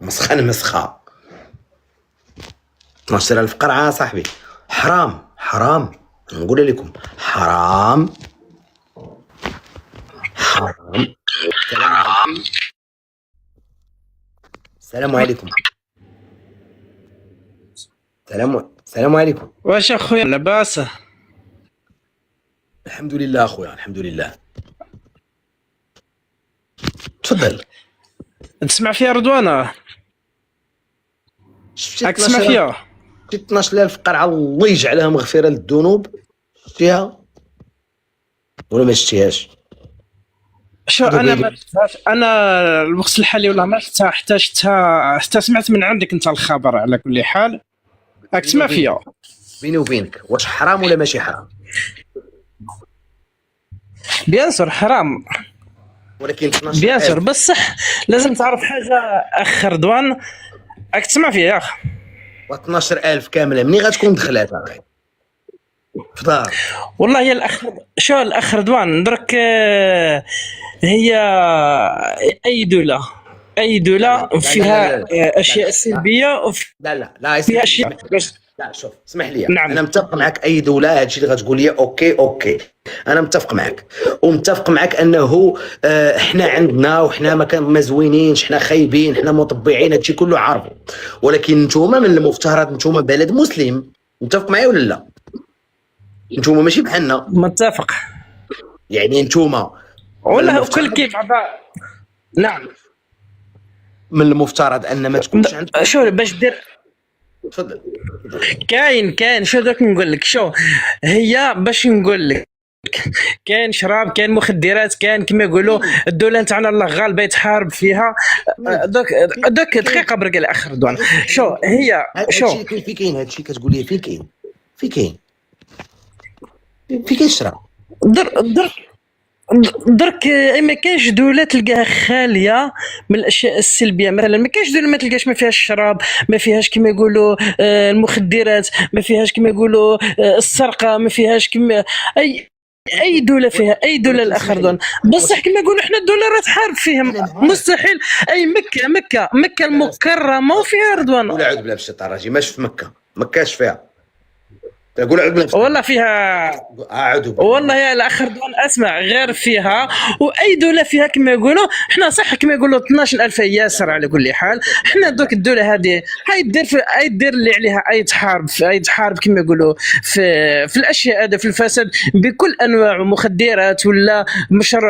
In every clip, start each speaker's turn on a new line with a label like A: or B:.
A: مسخن مسخة. 12000 قرعة صاحبي، حرام حرام، نقول لكم حرام حرام. السلام عليكم. السلام عليكم.
B: واش اخويا لاباس؟
A: الحمد لله اخويا، الحمد لله. تفضل.
B: تسمع فيها رضوانه؟ راك تسمع فيها؟
A: شفت 12000 قرعة الله يجعلها مغفرة للذنوب، شفتيها ولا ما شفتيهاش؟
B: شو انا ما شفتهاش، انا الوقت الحالي ولا ما شفتها، حتى سمعت من عندك انت الخبر. على كل حال راك تسمع فيها.
A: بيني وبينك، واش حرام ولا ماشي حرام؟
B: بيان سور حرام،
A: ولكن
B: بيان سور، بصح لازم تعرف حاجه اخ رضوان. راك تسمع فيها يا اخ؟
A: 12000 كامله منين غتكون دخلات اخي في دار؟
B: والله يا الاخ، شو الاخ رضوان درك، هي اي دوله فيها اشياء سلبيه
A: لا
B: فيها اشياء.
A: لا شوف، اسمح لي.
B: نعم.
A: انا متفق معك، اي دوله هادشي اللي غتقول لي اوكي، انا متفق معك، ومتفق معك انه احنا عندنا وحنا ما كان ما زوينينش، حنا خايبين، حنا مطبعين، هادشي كله عارفه. ولكن نتوما من المفترض نتوما بلد مسلم، متفق معايا ولا لا؟ نتوما ماشي بحالنا.
B: متفق.
A: يعني نتوما
B: ولا كل كيف نعم.
A: من المفترض ان ما تكونش عندك.
B: شو باش دير؟
A: تفضل.
B: كاين شو دوك نقول لك، شو هي باش نقول لك، كاين شراب، كاين مخدرات، كاين كما يقولوا الدوله نتاعنا الله غالبه يتحارب فيها. دوك دقيقه برك الاخ رضوان. شو هي شو
A: في كاين هادشي كتقول لي في كاين شراب
B: درك ما كاينش دوله تلقاها خاليه من الاشياء السلبيه. مثلا ما كاينش دوله ما تلقاش ما فيهاش الشراب، ما فيهاش كما يقولوا المخدرات، ما فيهاش كما يقولوا السرقه، ما فيهاش كما اي دوله فيها، اي دوله الاخر. بصح كما يقولوا احنا الدوله راه تحارب فيهم، مستحيل. اي مكه المكرمه وفيها رضوان.
A: ولا عود بلا بالشيطان الرجيم، ماش في مكه اش فيها؟ تقول عود بلا
B: والله فيها، والله يا الاخ رضوان اسمع، غير فيها واي دوله فيها كما يقولوا. احنا صح كما يقولوا 12000 ياسر. على كل حال احنا دوك الدوله هذه هاي دير اللي عليها، اي تحارب كما يقولوا في الاشياء هذا، في الفساد بكل انواعه، مخدرات ولا مشر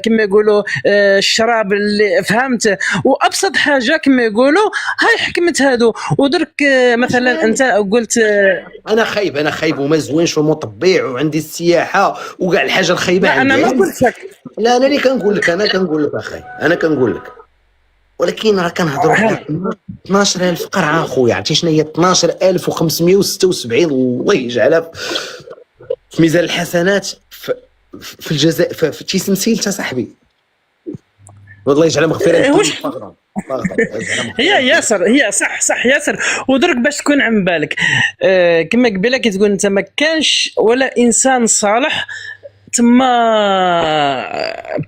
B: كما يقولوا الشراب اللي فهمت. وابسط حاجه كما يقولوا هاي حكمت هادو. ودرك مثلا انت قلت
A: انا خايب وما زوينش ومطبيع وعندي السياحه وكاع الحاجه الخايبه
B: عندي. انا ما قلت لك،
A: لا انا اللي كنقول لك، اخي، انا كنقول لك. ولكن راه كنهضروا على 12000 قرعه اخويا. عرفتي شنو هي 12576؟ الله يجعلها في ميزان الحسنات في الجزاء، في تيسنسيل تا صاحبي، والله يجعلها مغفره.
B: هي ياسر، هي صح ياسر. ودرك باش تكون عم بالك، كما قبيله كتقول انت ما كانش ولا انسان صالح تما،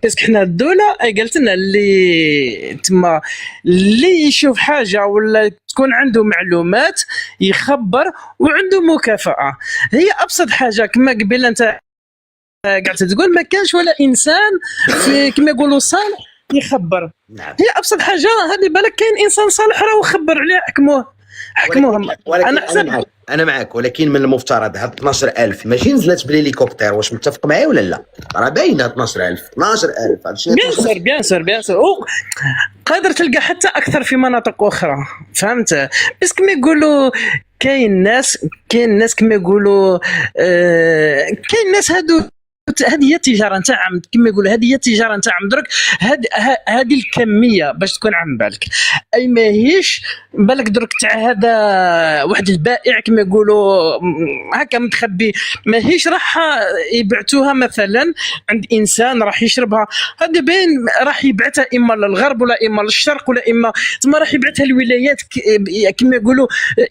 B: باسكو حنا الدوله قالت لنا اللي تما اللي يشوف حاجه ولا تكون عنده معلومات يخبر وعنده مكافاه. هي ابسط حاجه كما قبيله انت قاعد تقول ما كانش ولا انسان كما يقولوا صالح يخبر.
A: نعم.
B: هي ابسط حاجه هذه. بالك كاين انسان صالح راه خبر عليه، حكموهم.
A: انا معك، ولكن من المفترض هاد 12000 ماشي نزلت بالهليكوبتر. واش متفق معايا ولا لا؟ راه باينه 12000 هادشي.
B: بيان سور قادر تلقى حتى اكثر في مناطق اخرى، فهمت؟ بس كما يقولوا كاين ناس كما يقولوا كاين ناس هادو، هذه هي التجاره نتاعهم كما يقولوا، هذه هي التجاره نتاعهم. درك هذه الكميه باش تكون عم بالك، اي ماهيش بالك درك تاع هذا واحد البائع كما يقولوا هكا متخبي، ماهيش راح يبعثوها مثلا عند انسان راح يشربها. هذا باين راح يبعثها اما للغرب ولا اما للشرق ولا اما ثم راح يبعثها الولايات كما يقولوا،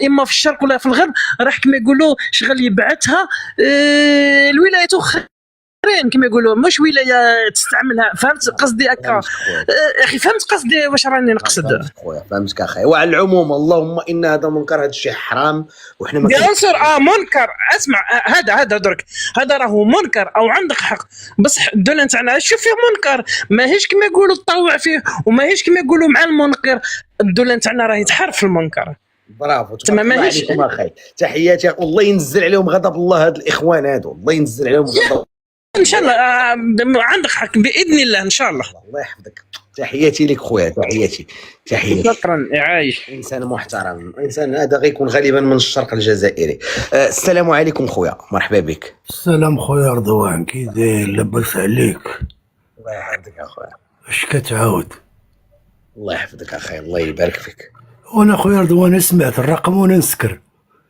B: اما في الشرق ولا في الغرب. راح كما يقولوا شغل يبعثها الولايات كما يقولوا مش ولايه تستعملها، فهمت قصدي هكا اخي، فهمت قصدي واش راني نقصد
A: خويا؟ فهمتك اخي. وعلى العموم اللهم ان هذا منكر، هذا الشيء حرام، وحنا ما
B: بيانسور منكر. اسمع هذا درك، هذا راهو منكر او عندك حق، بصح الدوله نتاعنا شوف فيه منكر، ماهيش كما يقولوا تطوع فيه، وماهيش كما يقولوا مع المنكر. الدوله نتاعنا راهي تحارب في المنكر.
A: برافو،
B: تما ماهيش.
A: اخي تحياتي، والله ينزل عليهم غضب الله هاد الاخوان هادو، الله ينزل عليهم غضب
B: ان شاء الله. عندك حق باذن الله ان شاء الله.
A: الله يحفظك. تحياتي لك خويا، تحياتي.
B: شكرا عايش.
A: انسان محترم، انسان هذا غيكون غالبا من الشرق الجزائري. السلام عليكم خويا، مرحبا بك.
C: السلام خويا رضوان، كي داير؟ لاباس عليك؟
A: الله يحفظك اخويا.
C: اش كتعاود؟
A: الله يحفظك اخي، الله يبارك فيك.
C: وانا خويا رضوان سمعت الرقم وانا نسكر،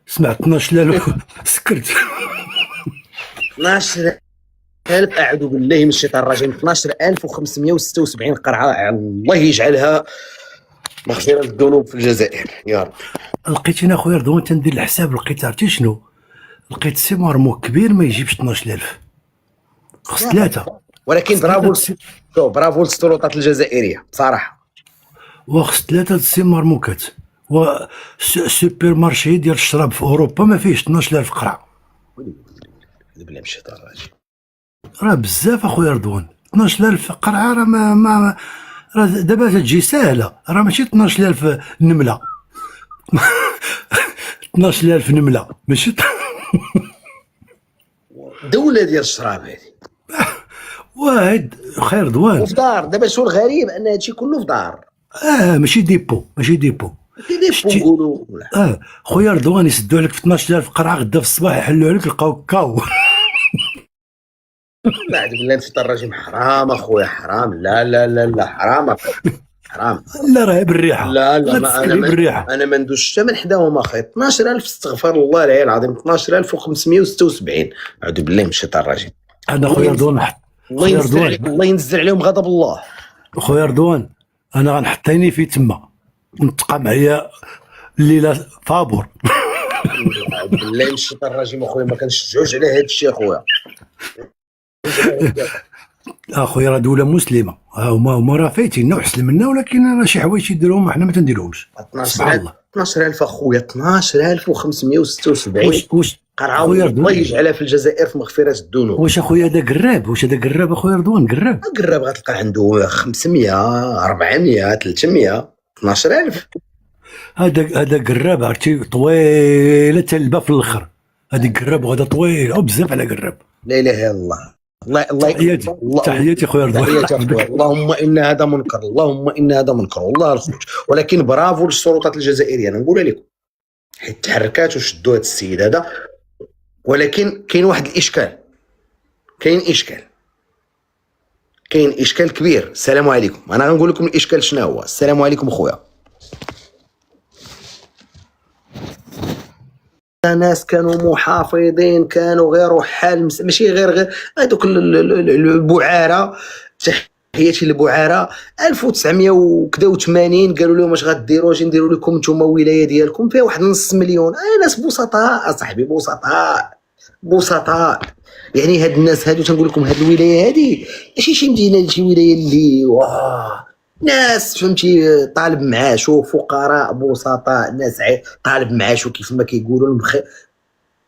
C: سمعت 12000 سكرت.
A: 12000 اعوذ بالله من الشيطان الرجيم. 12576 قرعه، الله يجعلها مغفره للذنوب في الجزائر يا رب.
C: لقيت انا خويا رضوان تندير الحساب، لقيت عرفتي شنو؟ لقيت سي مرموك كبير ما يجيبش 12000، خص 3.
A: ولكن برافو للسلطات الجزائريه بصراحه،
C: وخص 3 سي مرموكات. و سوبر مارشي ديال الشراب في اوروبا ما فيهش 12000 قرعه.
A: بالله من الشيطان الرجيم،
C: راه بزاف اخويا رضوان. 12000 قرعه راه ما راه دابا تجي ساهله، راه ماشي 12000 نمله. 12000 نمله ماشي
A: دوله ديال الشراب هذه.
C: واحد خير رضوان
A: وفي دار. دابا شو الغريب ان هادشي كله في دار،
C: ماشي ديبو
A: نقولوا.
C: خويا رضوان يسدوا عليك في 12000 قرعه، غدا في الصباح يحلوا عليك يلقاو كاو.
A: بعد بالله الشيطان الرجيم، حرام اخويا، حرام. لا لا لا لا، حرام حرام.
C: لا راه بالريحه.
A: لا ما انا ما ندوش حتى من حداهم اخي. 12000 استغفر الله العلي العظيم، 12576. اعوذ بالله من الشيطان الرجيم.
C: انا خويا رضوان
A: الله ينزل عليهم غضب الله.
C: خويا رضوان انا غنحط عيني في تما، نتقى معايا الليله فابور.
A: اعوذ بالله من الشيطان الرجيم اخويا، ما كنشجعوش على هذا الشيء اخويا.
C: اخويا راه دوله مسلمه، هما راه فايتيننا وحسلمنا، ولكن راه شي حوايج يديروهم احنا ما تنديروهمش. سبحان الله.
A: 12000 اخويا، 12576
C: واش
A: قرعه، الله يجعلها في الجزائر في مغفره الذنوب.
C: واش اخويا هذا قراب؟ واش هذا قراب اخويا رضوان؟ قراب
A: غتلقى عنده 500 400 300. 12000
C: هذا قراب، عرفتي طويله تلبه في الاخر. هذه قراب وهذا طويل او بزاف على قراب.
A: لا اله الا الله. الله
C: تحياتي خويا رضوان.
A: اللهم ان هذا منكر، اللهم ان هذا منكر والله الخوت. ولكن برافو للسلطات الجزائريه، انا نقول لكم حيت تحركات وشدوا هذا السيد هذا. ولكن كاين واحد الاشكال، كاين اشكال كبير. السلام عليكم. انا غنقول لكم الاشكال شنو هو. السلام عليكم خويا. ناس كانوا محافظين، كانوا غير حال ماشي غير هذوك البعاره. تحياتي للبعاره 1900 وكذا و80 قالوا لهم اش غديروا؟ اش نديروا لكم نتوما ولايه ديالكم فيها 1.5 مليون. ناس بسطاء اصاحبي، بسطاء. يعني هاد الناس هادو تنقول لكم هاد الولايه هادي ماشي شي مدينه، شي ولايه اللي ناس فهمتي طالب معاشو، فقراء بسطاء، ناس طالب معاشو كيف ما كيقولوا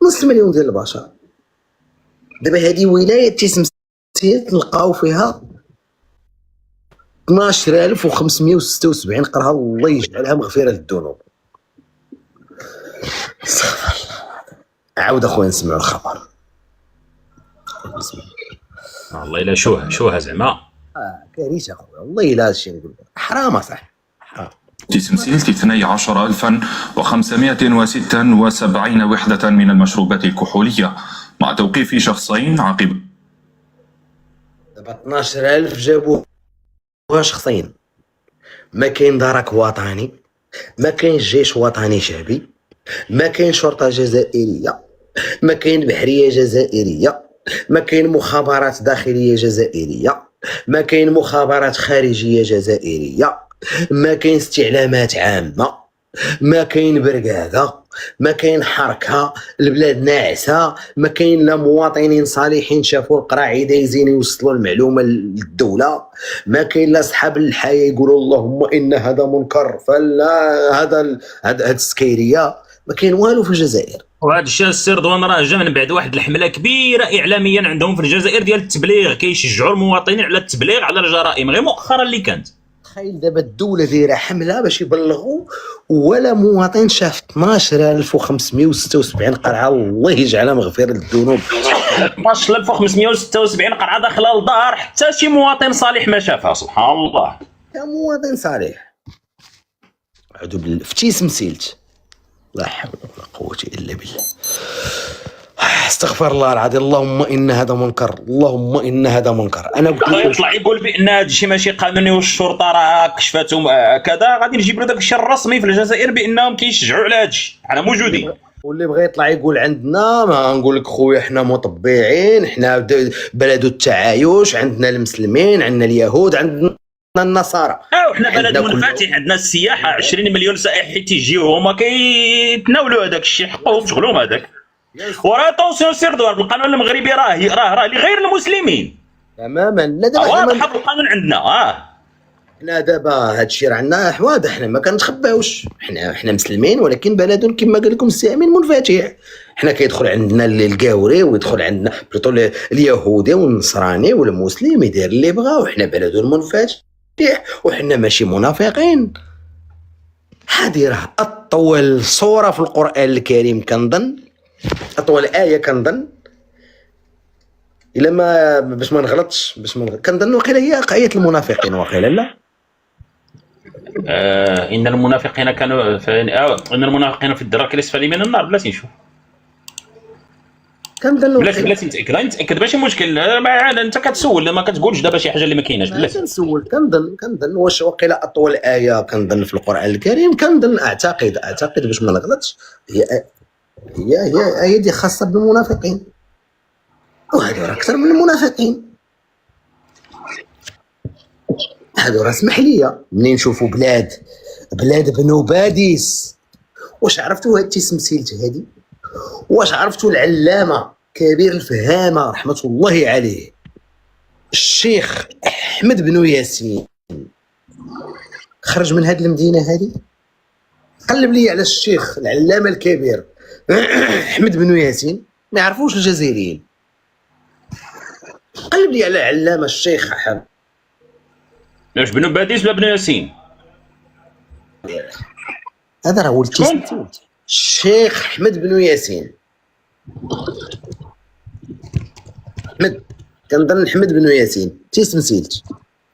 A: 500,000 ديال البشر. دابا هذه ولايه تيسمسيت نلقاو فيها 12576 قرعه، الله يجعلها مغفره للذنوب. استغفر الله. عاود اخويا نسمعوا الخبر.
D: والله الا شوها زعما
A: كارثه اخويا، والله الا هادشي نقول حرام صح.
E: تسمسيل 12576 وحدة من المشروبات الكحولية مع توقيف شخصين عقب.
A: دابا 12000 جابوها شخصين. ما كاين درك وطني، ما كاين جيش وطني شعبي، ما كاين شرطة جزائرية، ما كاين بحرية جزائرية، ما كاين مخابرات داخلية جزائرية، ما كاين مخابرات خارجية جزائرية، ما كاين استعلامات عامة، ما كاين برقادة، ما كاين حركه، البلاد ناعسه، ما كاين لا مواطنين صالحين شافوا القراعي دايزين يوصلوا المعلومه للدوله، ما كاين لا اصحاب الحياه يقولوا اللهم ان هذا منكر فلا هذا السكيريه، ما كاين والو في الجزائر.
D: وهذا الشيء السي رضوان راه جا من بعد واحد الحمله كبيره اعلاميا عندهم في الجزائر ديال التبليغ، كيشجعوا المواطنين على التبليغ على الجرائم غير مؤخرا اللي كانت.
A: تخيل دابا الدوله دايره حمله باش يبلغوا، ولا مواطن شاف 12576 قرعه، الله يجعلها مغفره للذنوب.
D: 12576 قرعه داخله للدار، حتى شي مواطن صالح ما شافها، سبحان الله.
A: كمواطن صالح عدو فتيس مسيلت، لا حول ولا قوة إلا بالله. استغفر الله العظيم، اللهم إن هذا منكر، اللهم إن هذا منكر. أنا قلت لك
D: يطلع يقول بأن هذا الشيء ماشي قانوني والشرطة راه كشفتهم كذا، غادي نجيب له داك الشيء الرسمي في الجزائر بأنهم كيشجعوا على هذا الشيء، حنا موجودين.
A: واللي بغى يطلع يقول عندنا، ما نقول لك خويا حنا مطبعين، حنا بلد التعايش، عندنا المسلمين، عندنا اليهود، عندنا النصارى،
D: وحنا بلد منفتح، عندنا السياحه 20 مليون سائح تيجيو هما كيتناولوا هذاك الشيء، حقهم شغلهم هذاك. وراه طونسيون سير دوار القانون المغربي راه لغير المسلمين
A: تماما. لا دابا
D: واضح القانون عندنا.
A: حنا دابا هذا الشيء راه عندنا واضح، حنا ما كنتخباوش، حنا مسلمين، ولكن بلد كما قال لكم السي امين منفتح. حنا كيدخل عندنا القاوري ويدخل عندنا بلوطو اليهودي والنصراني والمسلم يدير اللي بغا، وحنا بلد منفتح وحنا ماشي منافقين. هذه راه اطول سوره في القران الكريم، كنظن اطول ايه، كنظن الا ما باش ما نغلطش، كنظن وقيلا هي آية المنافقين، وقيلا لا
D: ان المنافقين كانوا ان المنافقين في الدرك الاسفل من النار. بلاتي نشوف،
A: كنظن
D: بلاتي نتاكد ماشي مشكل. انت كتسول ما كتقولش دابا شي حاجه اللي ما كايناش. بلاتي
A: كنسول، كنظن واش وقيلا اطول ايه كنظن في القران الكريم، كنظن اعتقد باش ما نغلطش هي ايه دي خاصه بالمنافقين، وهذو راه اكثر من المنافقين. هذو راه اسمح لي منين نشوفوا بلاد بنو باديس. واش عرفتوا هاد التسمسيلت هادي؟ واش عرفتوا العلامه كبير الفهامه رحمه الله عليه الشيخ احمد بن ياسين خرج من هاد المدينه هادي؟ قلب لي على الشيخ العلامه الكبير احمد بن ياسين، ما يعرفوش الجزائريين. قلب لي على العلامه الشيخ احمد.
D: واش بنو باديس ولا بنو ياسين؟
A: هذا راه ولد تيسمسيلت، الشيخ احمد بن ياسين. احمد، كنظن احمد بن ياسين تيسمسيلت،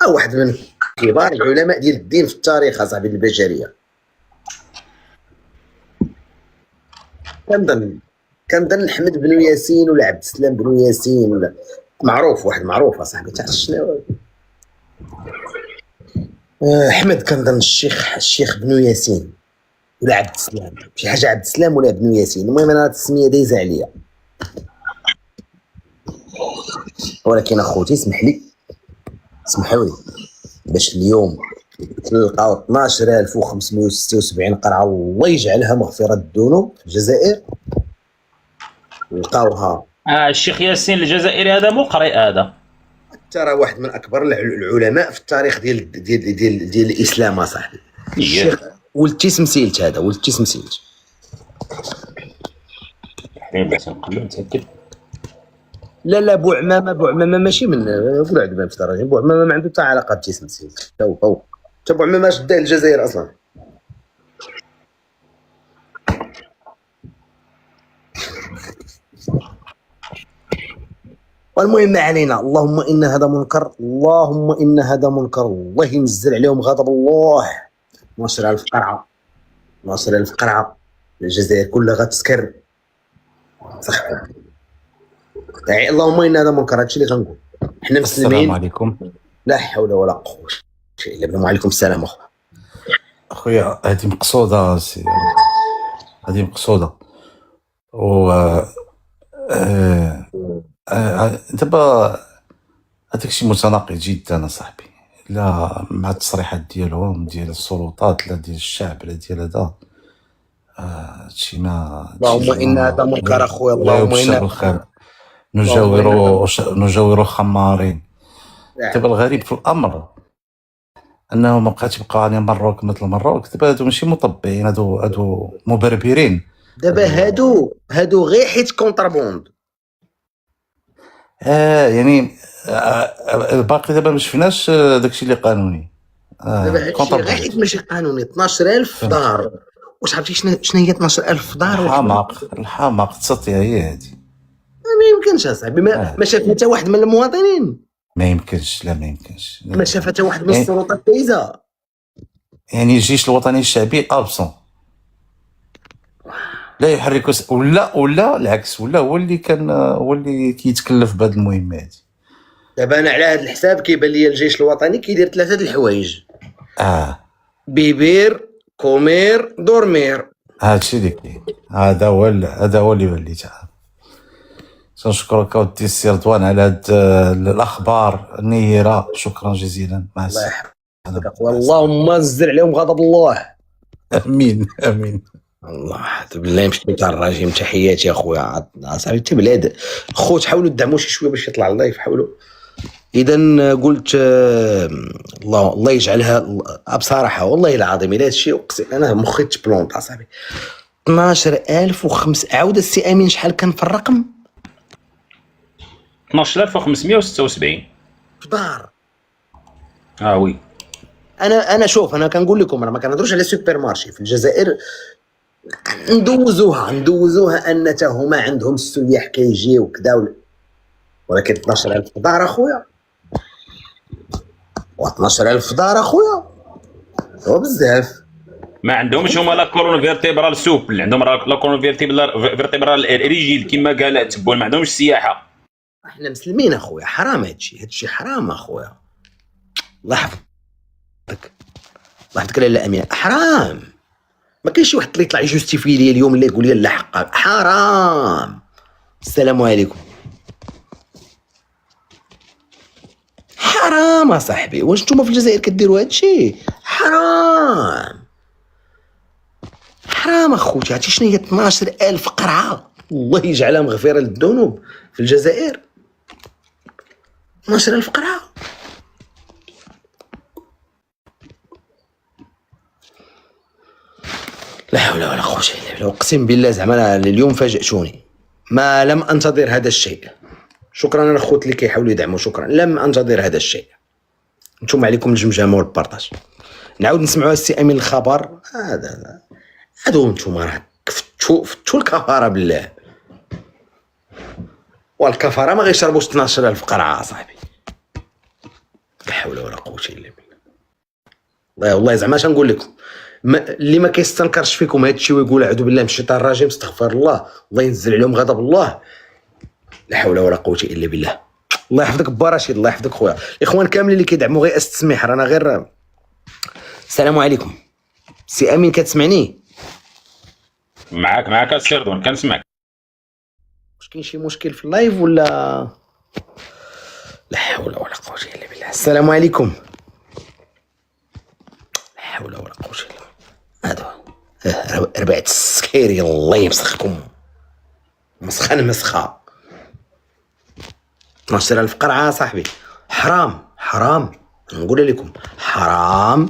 A: او واحد من كبار العلماء ديال الدين في التاريخ اصاحبي البشريه. كنظن احمد بن ياسين ولا عبد السلام بن ياسين، ولا معروف، واحد معروف اصاحبي، تعرف شنو احمد؟ كنظن الشيخ بن ياسين ولا عبد السلام، شي حاجه عبد السلام ولا بن ياسين. المهم انا التسميه دايزه عليا، ولكن اخوتي اسمحوا لي باش اليوم تلقاو 12576 قرعه، الله يجعلها مغفره الذنوب في الجزائر، لقاوها.
D: الشيخ ياسين الجزائري هذا مقرئ، هذا
A: ترى واحد من اكبر العلماء في التاريخ ديال الاسلام اصاحبي. الشيخ ولد تيسمسيلت، هذا ولد تيسمسيلت.
D: باش نقلب نتاكد.
A: لا بو عمامه ماشي من قول عاد باش تراجع، بو عمامه ما عنده حتى علاقه بتيسمسيلت، هو حتى بو عمامه شداه الجزائر اصلا. والمهم ما علينا. اللهم ان هذا منكر، اللهم ان هذا منكر، الله ينزل عليهم غضب الله. 12000 قرعه، 12000 قرعه، الجزائر كلها غتسكر صح. اللهم ان هذا منكر، هادشي اللي غنقول. حنا مسلمين.
F: السلام عليكم.
A: لا حول ولا قوه الا بالله. وعليكم السلام
F: اخويا، هذه مقصوده هذه مقصوده. و دابا هذاك الشيء متناقض جدا صاحبي، لا مع التصريحات ديالهم ديال السلطات، لا ديال الشعب، لا ديال هذا. هادشي ما
A: اللهم ان هذا منكر اخويا، اللهم
F: ان
A: ان
F: نجاور خمارين. دابا الغريب في الامر انه ما بقاتش يبقى على مروك مثل مروك. دابا هادو ماشي مطبعين، هادو مبربرين.
A: دابا هادو غير حيت كونترابوند.
F: يعني باقي دابا ما شفناش داكشي اللي قانوني.
A: دابا هادشي غير حيت ماشي قانوني. 12000 في دار. واش عرفتي شنو هي 12000 في دار؟
F: الحماق التسطيه هي هادي.
A: ما يمكنش اصاحبي، ما شاف حتى واحد من المواطنين.
F: ما يمكنش، لا ما يمكنش.
A: ما شاف حتى واحد من السلطات الفايزه.
F: يعني الجيش الوطني الشعبي ابسون، لا يحرك ولا العكس، ولا هو اللي كيتكلف بهذه المهمه هذه.
A: دابا انا على هذا الحساب كيبان لي الجيش الوطني كيدير 3 د الحوايج: بيبير، كومير، دورمير.
F: هادشي اللي كاين، هذا هو اللي بان لي. تعال تنشكرك اودي السي رضوان على هاد الاخبار النيره. شكرا جزيلا. مع
A: الله
F: السلامه.
A: يحفظك. اللهم نزل عليهم غضب الله.
F: امين.
A: الله بالله يمشي تاع الراجيم. تحياتي اخويا. صافي تبلاد خوت، حاولوا تدعموا شي شويه باش يطلع اللايف، حاولوا. اذا قلت الله يجعلها بصراحه والله العظيم الا هادشي انا مخي تبلونط اصاحبي. 12005. عاود السي امين شحال كان في الرقم؟
D: 12576
A: في دار.
D: وي.
A: انا شوف، انا كنقول لكم راه ما كنهضروش على سوبر مارشي في الجزائر. ندوزوها ان حتى هما عندهم السياح كيجيو وكذا، ولكن 12000 في دار اخويا، و 12000 في دار اخويا هو بزاف.
D: ما عندهمش هما لا كورون فيرتيبرال سوبل، عندهم لا كورون فيرتيبرال ريجيد كما قالت بون. ما عندهمش السياحه.
A: احنا مسلمين اخويا، حرام هادشي حرام اخويا. الله يحفظك، الله يحفظك لاله امين، حرام. ما كاينش شي واحد اللي يطلع يجوستيفي لي اليوم اللي يقول لي لا حق، حرام. السلام عليكم. حرام اصاحبي. واش نتوما في الجزائر كديروا هادشي؟ حرام اخوتي. عرفتي شنو هي 12000 قرعه؟ الله يجعلها مغفره للذنوب في الجزائر. 12000 قرعه. لا حول ولا قوه الا بالله. اقسم بالله زعما اليوم فاجئتوني، ما لم انتظر هذا الشيء. شكرا الاخوات اللي كيحاولوا يدعموا، شكرا. لم انتظر هذا الشيء. نتوما عليكم الجمجمه والبارطاج. نعاود نسمعوا السي امين الخبر هذا. هادو نتوما راه فتشوا الكفاره بالله، والكفاره ما غيشربوش 12000 قرعه صاحبي. لا حول ولا قوه الا بالله. والله زعما اش نقول لكم، اللي ما كيستنكرش فيكم هادشي ويقول اعوذ بالله من الشيطان الرجيم استغفر الله، الله ينزل عليهم غضب الله. لا حول ولا قوه الا بالله. الله يحفظك با رشيد، الله يحفظك خويا. الاخوان كاملين اللي كيدعموا غير استسمح، رانا غير. السلام عليكم سي امين، كتسمعني؟
D: معاك السي رضوان كنسمعك.
A: واش كاين شي مشكل في اللايف ولا؟ لا حول ولا قوه الا بالله. السلام عليكم. لا حول ولا قوه الا بالله. هادو ربعة السكيري الله يمسخكم مسخه. 12000 قرعه صاحبي. حرام نقول لكم حرام.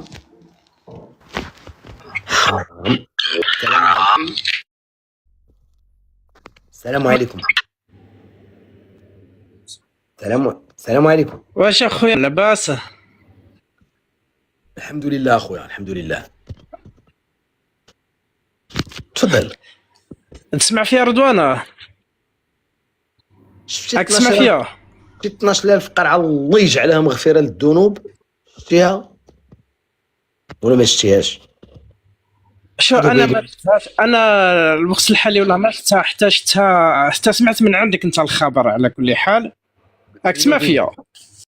A: السلام عليكم. السلام عليكم.
B: واش اخويا لاباس؟
A: الحمد لله اخويا، الحمد لله. تفضل.
B: تسمع فيها رضوانه؟ راك تسمع فيها؟
A: 12000 قرعه الله يجعلها مغفره للذنوب. شفتيها ولا ما شفتيهاش؟
B: شو انا ما شفتهاش. انا الوقت الحالي ولا ما شفتها، حتى سمعت من عندك انت الخبر. على كل حال راك تسمع فيها.